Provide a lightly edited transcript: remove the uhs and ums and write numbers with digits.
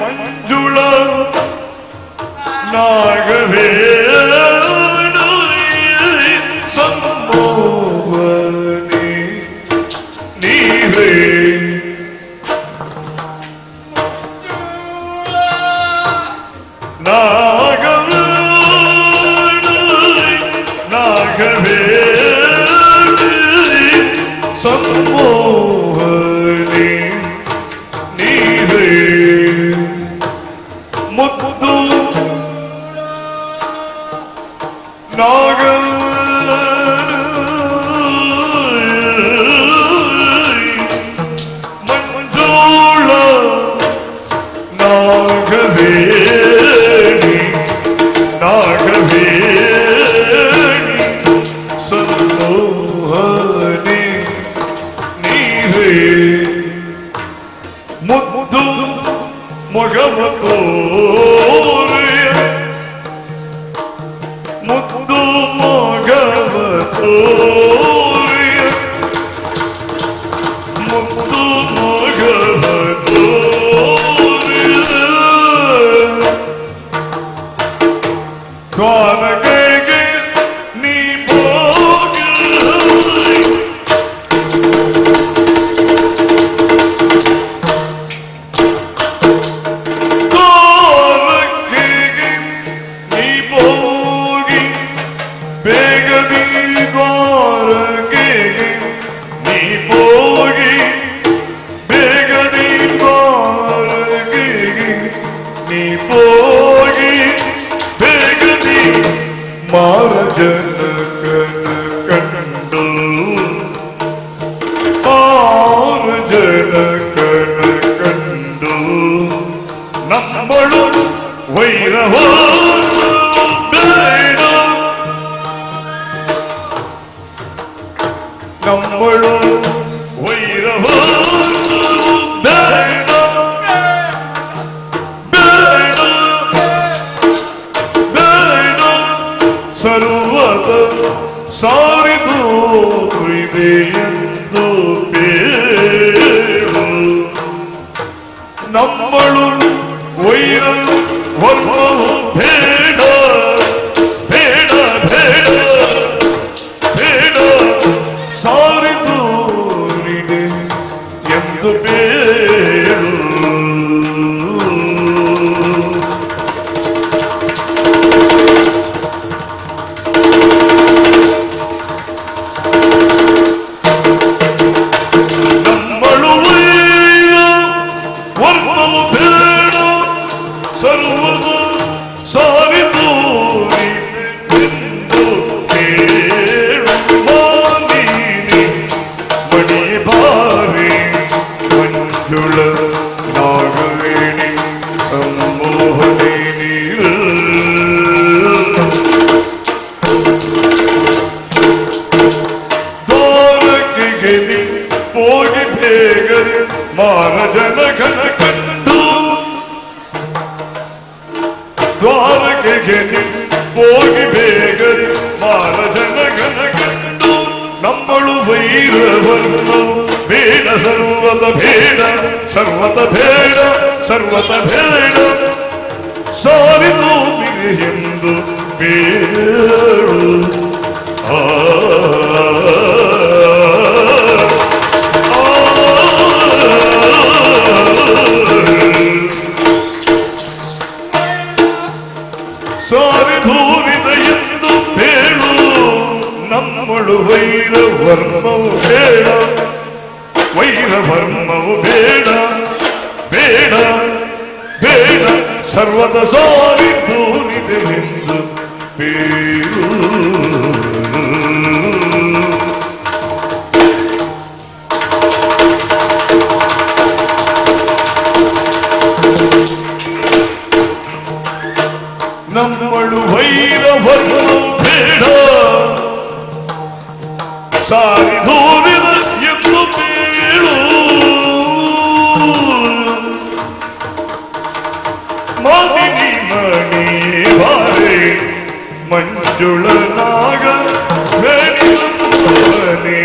ಮಂಜುಳ ನಾಗವೇ ಸಂಭೋವನೆ ನೀವೇ ನಾಗವೇ ನಾಗವೇ ಸಂಭೋವನೆ ನೀವೇ ಮುದ್ದು ನಾಗ ಮಂಜುಳ ನಾಗವೇಣಿ ನಾಗವೇಣಿ ಸಂಮೋಹನಿ ನೀವೇ ಮುದ್ದು ಮೊಗಮತೋ ಮುದ್ದು ಮೊಗಮತೋ ಮುದ್ದು ಮೊಗಮತೋ ದ್ವಾರಕೆಗೆ ನೀ ಹೋಗಿ ಮಾರಜನಕನ ಕಂಡು ಮಾರಜನಕನ ಕಂಡು ನಮ್ಮಳು ವೈರವ ಬೇಡ ನಮ್ಮಳು ವೈರವ ಬೇಡ ಸರ್ವದ ಸಾರಿದು ಹೃದಯಂದು ಬೇಡು ನಮ್ಮಳು ವೈರ ವರ್ಮವು ಬೇಡ ಬೇಡ ಬೇಡ ಬೇಡ ಸಾರಿದು ಹೃದಯ ಎಂದು ಬೇಡು ಸರ್ವದ ಸಾರಿದು ಎಂದು ಕೇಳು ಮಾಲಿನಿ ಮಣಿ ಬಾರಿ ಮಂಜುಳ ನಾಗವೇಣಿ ಸಂಮೋಹನೆ ನೀರು ದ್ವಾರಕೆಗೆ ನೀ ಹೋಗಿ ಬೇಗನೆ ಮಾರಜನಕನ ಕಂಡು ದ್ವಾರಕೆಗೆ ಹೋಗಿ ಬೇಗನೆ ಮಾರಜನಕನ ಕಂಡು ನಮ್ಮಳು ವೈರವನ್ನು ಬೇಡ ಸರ್ವತ ಬೇಡ ಸರ್ವತ ಬೇಡ ಸರ್ವತ ಬೇಡ ಸಾರಿದು ಎಂದು ಬೇಡು ಸಾರಿಧೂರಿದ ಎಂದು ಬೇಳು ನಮ್ಮಳು ವೈರವರ್ಮವು ಬೇಡ ವೈರವರ್ಮವು ಬೇಡ ಬೇಡ ಬೇಡ ಸರ್ವದ ಸಾರಿಧೂರಿದೆವೆಂದು ಬೇಳು ನಮ್ಮಳು ವೈರವರ್ಮವು ಬೇಡ ಸಾರಿಧೂರಿದ ಎಂದು ಬೇಳು ಮಾಲಿನಿ ಮಂಜುಳನಾಗ ಧನಿಯಂಬನೆ